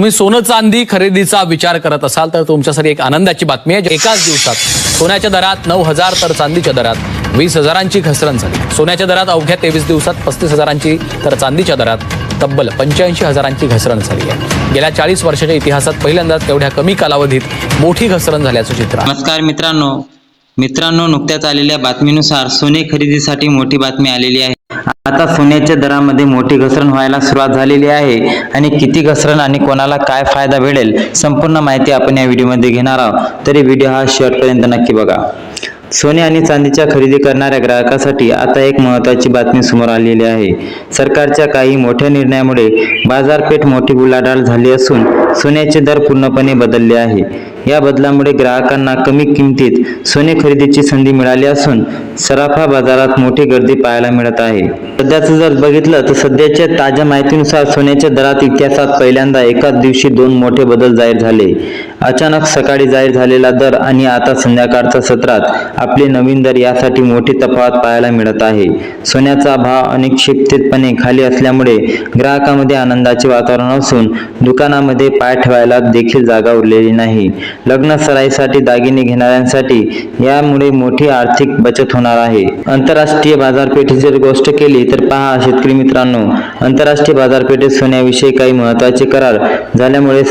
तुम्ही सोनं चांदी खरेदीचा विचार करत असाल तर तुमच्यासाठी एक आनंदाची बातमी आहे। एकाच दिवसात सोन्याच्या दरात 9,000 तर चांदीच्या दरात 20,000ची घसरण झाली। सोन्याच्या दरात अवघ्या 23 दिवसात 35,000ची तर चांदीच्या दरात तब्बल 85,000ची घसरण झाली आहे। गेल्या 40 वर्षाच्या इतिहासात पहिल्यांदाच तेवढ्या कमी कालावधीत मोठी घसरण झाल्याचं चित्र आहे। नमस्कार मित्रांनो, नुकत्याच आलेल्या बातमीनुसार सोने खरेदीसाठी मोठी बातमी आलेली आहे। आता सोन्याच्या दरामध्ये मोठी घसरण व्हायला सुरुवात झालेली आहे आणि किती घसरण आणि कोणाला काय फायदा मिळेल संपूर्ण माहिती आपण या व्हिडिओमध्ये घेणार आहोत। तरी व्हिडिओ हा शेवटपर्यंत नक्की बघा। सोने आणि चांदीच्या खरेदी करणाऱ्या ग्राहकासाठी आता एक महत्त्वाची बातमी समोर आलेली आहे। सरकारच्या काही मोठ्या निर्णयामुळे बाजारपेठ मोठी उलाढाल झाली असून सोन्याचे दर पूर्णपणे बदलले आहे। या बदलामुळे ग्राहकांना कमी किमतीत सोने खरेदीची संधी मिळाली असून सराफा बाजारात मोठी गर्दी पाहायला मिळत आहे। सध्याचं जर बघितलं तर सध्याच्या ताज्या माहितीनुसार सोन्याच्या दरात इतिहासात पहिल्यांदा एकाच दिवशी दोन मोठे बदल जाहीर झाले। अचानक सकाळी जाहीर झालेला दर आणि आता संध्याकाळच्या सत्रात आपले नवीन दर यासाठी मोठी तफावत पाहायला मिळत आहे। सोन्याचा भाव अनिश्चितपणे खाली असल्यामुळे ग्राहकांमध्ये आनंदाचे वातावरण असून दुकानामध्ये पाय ठेवायला देखील जागा उरलेली नाही। लग्न सराईसाठी दागिने घेणाऱ्यांसाठी यामुळे मोठी आर्थिक बचत होणार आहे। आंतरराष्ट्रीय बाजारपेठेची जर गोष्ट केली तर पहा शेतकरी मित्रांनो, आंतरराष्ट्रीय बाजारपेठेत सोन्याविषयी काही महत्त्वाचे करार झाल्यामुळे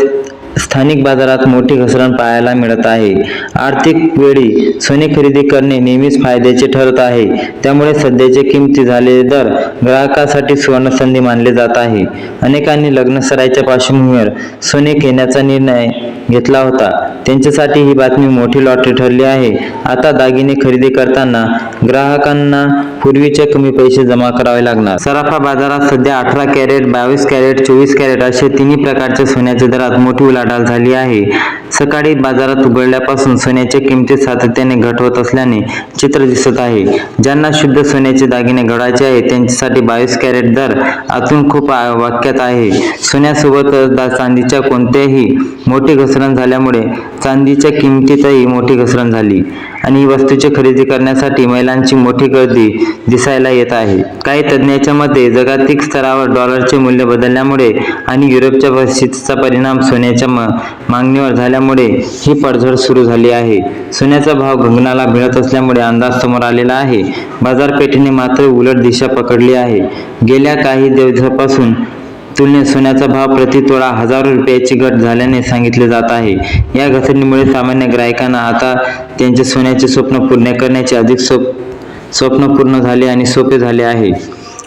स्थानिक बाजारात मोठी घसरण पाहायला मिळत आहे। आर्थिक वेळी सोने खरेदी करणे नेहमीच फायद्याचे ठरत आहे, त्यामुळे सध्याचे किमती झालेले दर ग्राहकांसाठी सुवर्ण संधी मानले जात आहे। अनेकांनी लग्न सराईच्या पार्श्वभूमीवर सोने घेण्याचा निर्णय घेतला होता, त्यांच्यासाठी ही बातमी मोठी लॉटरी ठरली आहे। आता दागिने खरेदी करताना ग्राहकांना पूर्वीचे कमी पैसे जमा करावे लागणार। सराफा बाजारात सध्या 18 कॅरेट, 22 कॅरेट, 24 कॅरेट असे तिन्ही प्रकारच्या सोन्याच्या दरात मोठी उलाढाल झाली आहे। सकाळी बाजारात उघडल्यापासून सोन्याच्या किमतीत सातत्याने घट होत असल्याने चित्र दिसत आहे। ज्यांना शुद्ध सोन्याचे दागिने घडायचे आहे त्यांच्यासाठी 22 कॅरेट दर आतून खूप वाक्यात आहे। सोन्यासोबत चांदीच्या कोणत्याही मोठी घसरण झाल्यामुळे चांदीच्या किमतीतही मोठी घसरण झाली आणि वस्तूची खरेदी करण्यासाठी महिलांची मोठी गर्दी दिसायला येत आहे। काही तज्ज्ञांच्या मते जागतिक स्तरावर डॉलरचे मूल्य बदलल्यामुळे आणि युरोपच्या परिस्थितीचा परिणाम सोन्याच्या मागणीवर झाल्यामुळे ही पडझड सुरू झाली आहे। सोन्याचा भाव गगनाला भिडत असल्यामुळे अंदाज समोर आलेला आहे। बाजारपेठेने मात्र उलट दिशा पकडली आहे। गेल्या काही दिवसांपासून तुलनेत सोन्याचा भाव प्रति तोळा हजारो रुपयाची घट झाल्याने सांगितले जात आहे। या घसरणीमुळे सामान्य ग्राहकांना आता त्यांचे सोन्याचे स्वप्न पूर्ण करण्याचे अधिक स्वप्न पूर्ण झाले आणि सोपे झाले आहे।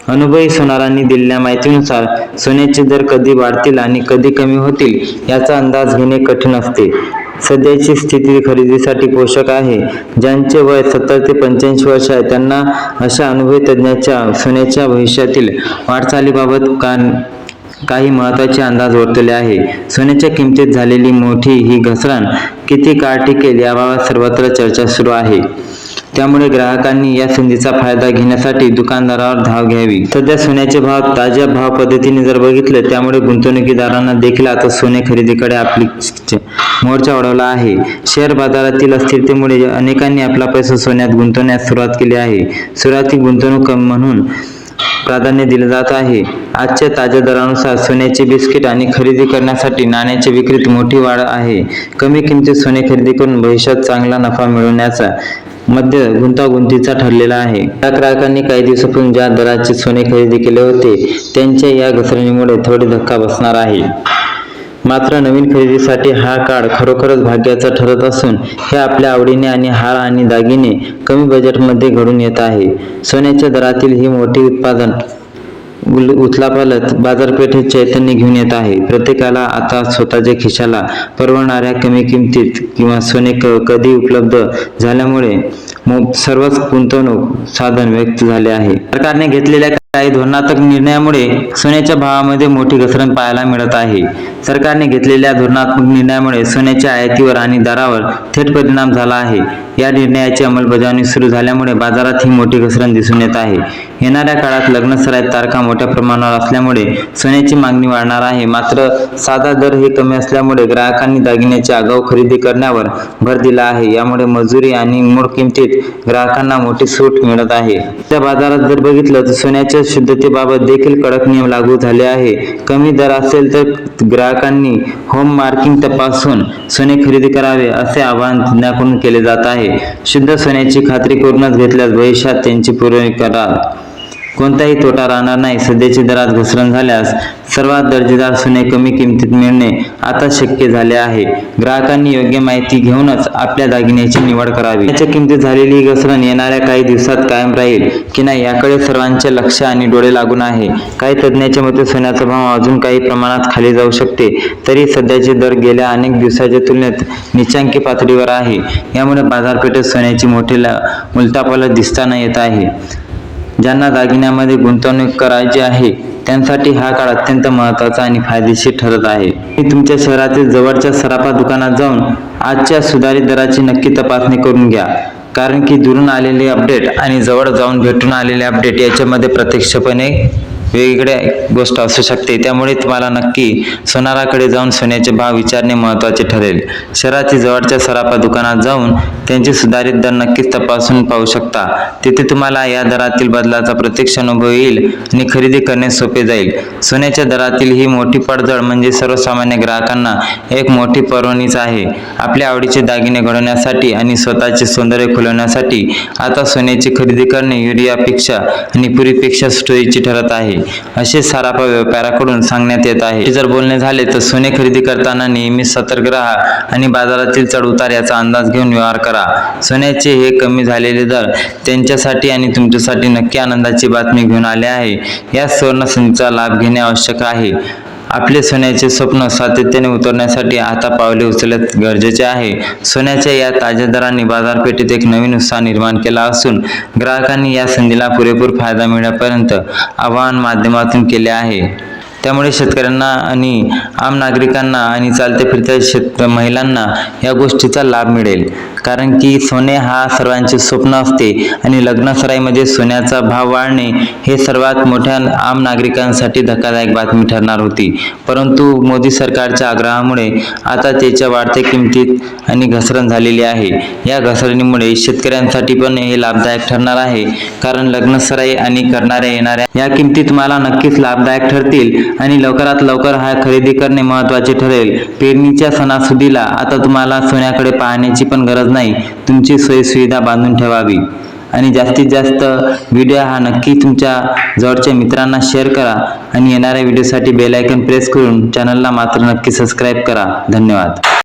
अनुभवी सोनारांनी दिलेल्या माहितीनुसार सोन्याचे दर कधी वाढतील आणि कधी कमी होतील याचा अंदाज घेणे कठीण असते। सध्याची स्थिती खरेदीसाठी पोषक आहे। ज्यांचे वय 70 ते 85 वर्ष आहे त्यांना अशा अनुभवी तज्ज्ञांच्या सोन्याच्या भविष्यातील वाटचालीबाबत काही महत्त्वाचे अंदाज वर्तवले आहे। सोन्याच्या किमतीत झालेली मोठी ही घसरण किती काळ टिकेल याबाबत सर्वत्र चर्चा सुरू आहे, त्यामुळे ग्राहकांनी या संधीचा फायदा घेण्यासाठी दुकानदारावर धाव घ्यावी। सध्या सोन्याचे भाव ताज्या भाव पद्धतीने जर बघितले त्यामुळे गुंतवणुकीदारांना देखील आता सोने खरेदीकडे आपली मोर्चा वळवला आहे। शेअर बाजारातील अस्थिरतेमुळे अनेकांनी आपला पैसा सोन्यात गुंतवण्यास सुरुवात केली आहे। सुरुवाती गुंतवणूक म्हणून प्राधान्य दिले जात आहे। आजच्या ताज्या दरानुसार सोन्याचे बिस्किट आणि खरेदी करण्यासाठी नाण्याच्या विक्रीत मोठी वाढ आहे। कमी किमतीत सोने खरेदी करून भविष्यात चांगला नफा मिळवण्याचा मध्ये गुंतागुंतीचा ठरलेला आहे। या ग्राहकांनी काही दिवसांपूर्वी ज्या दराचे सोने खरेदी केले होते त्यांच्या या घसरणीमुळे थोडी धक्का बसणार आहे। मात्र नवीन खरेदीसाठी हा काळ खरोखरच भाग्याचा ठरत असून हे आपल्या आवडीने आणि हार आणि दागिने कमी बजेटमध्ये घडून येत आहे। सोन्याच्या दरातील ही मोठी उथलापालट बाजारपेठेत चैतन्य घेऊन येत आहे। प्रत्येकाला आता स्वतःच्या खिशाला परवडणाऱ्या कमी किमतीत किंवा सोने कधी उपलब्ध झाल्यामुळे सर्वच गुंतवणूक साधन व्यक्त झाले आहे। सरकारने घेतलेल्या काही धोरणात्मक निर्णयामुळे सोन्याच्या भावामध्ये मोठी घसरण पाहायला मिळत आहे। सरकारने घेतलेल्या धोरणात्मक निर्णयामुळे सोन्याच्या आयातीवर आणि दरावर थेट परिणाम झाला आहे। या निर्णयाची अंमलबजावणी सुरू झाल्यामुळे बाजारात ही मोठी घसरण दिसून येत आहे। येणाऱ्या काळात लग्न सराईत तारखा मोठ्या प्रमाणावर असल्यामुळे सोन्याची मागणी वाढणार आहे। मात्र साधा दर हे कमी असल्यामुळे ग्राहकांनी दागिन्याची आगाऊ खरेदी करण्यावर भर दिला आहे। यामुळे मजुरी आणि मूळ किमतीत ग्राहकांना मोठी सूट मिळत आहे। त्या बाजारात जर बघितलं तर सोन्याच्या शुद्धतेबाबत देखील कडक नियम लागू झाले आहे. कमी दर असेल तर ग्राहकांनी होम मार्किंग तपासून सोने खरेदी करावे असे आवाहन तज्ञांकडून केले जात आहे. शुद्ध सोन्याची खात्री करूनच घेतल्यास भविष्यात त्यांची पुरवणी करा. कोणताही तोटा राहणार नाही. सध्याच्या दरात घसरण झाल्यास सर्वात दर्जेदार सोने कमी किमतीत मिळणे आता शक्य झाले आहे. ग्राहकांनी योग्य माहिती घेऊनच आपल्या दागिन्याची निवड करावी. सोन्याच्या किमतीत झालेली ही घसरण येणाऱ्या काही दिवसात कायम राहील की नाही याकडे सर्वांचे लक्ष आणि डोळे लागून आहे. काही तज्ज्ञांच्या मते सोन्याचा भाव अजून काही प्रमाणात खाली जाऊ शकते. तरी सध्याचे दर गेल्या अनेक दिवसाच्या तुलनेत नीचांकी पातळीवर आहे. यामुळे बाजारपेठेत सोन्याची मोठी उलथापालथ दिसताना येत आहे. ज्यांना दागिन्यामध्ये गुंतवणूक करायची आहे त्यांसाठी हा काळ अत्यंत महत्त्वाचा आणि फायदेशीर ठरत आहे. तुम्ही तुमच्या शहरातील जवळच्या सराफा दुकानात जाऊन आजच्या सुधारित दराची नक्की तपासणी करून घ्या. कारण की दुरून आलेले अपडेट आणि जवळ जाऊन भेटून आलेले अपडेट याच्यामध्ये प्रत्यक्षपणे वेगवेगळ्या गोष्ट असू शकते. त्यामुळे तुम्हाला नक्की सोनाराकडे जाऊन सोन्याचे भाव विचारणे महत्त्वाचे ठरेल. शहरातील जवळच्या सराफा दुकानात जाऊन त्यांचे सुधारित दर नक्कीच तपासून पाहू शकता. तिथे तुम्हाला या दरातील बदलाचा प्रत्यक्ष अनुभव येईल आणि खरेदी करणे सोपे जाईल. सोन्याच्या दरातील ही मोठी पडझड म्हणजे सर्वसामान्य ग्राहकांना एक मोठी पर्वणीच आहे. आपल्या आवडीचे दागिने घडवण्यासाठी आणि स्वतःचे सौंदर्य खुलवण्यासाठी आता सोन्याची खरेदी करणे युरियापेक्षा आणि पूर्वीपेक्षा सोयीचे ठरत आहे असे सराफा व्यापाऱ्याकडून सांगण्यात येत आहे. जर बोलणे झाले तर सोने खरेदी करताना नेहमी सतर्क राहा आणि बाजारातील चढ उतार याचा अंदाज घेऊन व्यवहार करा. सोन्याचे हे कमी झालेले दर त्यांच्यासाठी आणि तुमच्यासाठी नक्की आनंदाची बातमी घेऊन आले आहे. या सुवर्ण संधीचा लाभ घेणे आवश्यक आहे. आपले सोन्याचे स्वप्न सातत्याने उतरण्यासाठी आता पावले उचलणे गरजेचे आहे. सोन्याच्या या ताज्या दरांनी बाजारपेठेत एक नवीन उत्साह निर्माण केला असून ग्राहकांनी या संधीला पुरेपूर फायदा मिळण्यापर्यंत आवाहन माध्यमातून केले आहे. त्यामुळे शेतकऱ्यांना आणि आम नागरिकांना आणि चालत्या फिरत्या महिलांना या गोष्टीचा लाभ मिळेल. कारण की सोने हा सर्वांचे स्वप्न असते आणि लग्नसराईमध्ये सोन्याचा भाव वाढणे हे सर्वात मोठ्या आम नागरिकांसाठी धक्कादायक बातमी ठरणार होती. परंतु मोदी सरकारच्या आग्रहामुळे आता त्याच्या वाढत्या किमतीत आणि घसरण झालेली आहे. या घसरणीमुळे शेतकऱ्यांसाठी पण हे लाभदायक ठरणार आहे. कारण लग्नसराई आणि करणाऱ्या येणाऱ्या या किमती तुम्हाला नक्कीच लाभदायक ठरतील आणि लवकरात लवकर हा खरेदी करणे महत्त्वाचे ठरेल. पेरणीच्या सणासुदीला आता तुम्हाला सोन्याकडे पाहण्याची पण गरज नाही. तुमची सोयीसुविधा बांधून ठेवावी आणि जास्तीत जास्त व्हिडिओ हा नक्की तुमच्या जवळच्या मित्रांना शेअर करा आणि येणाऱ्या व्हिडिओसाठी बेल आयकॉन प्रेस करून चॅनलला मात्र नक्की सबस्क्राईब करा. धन्यवाद.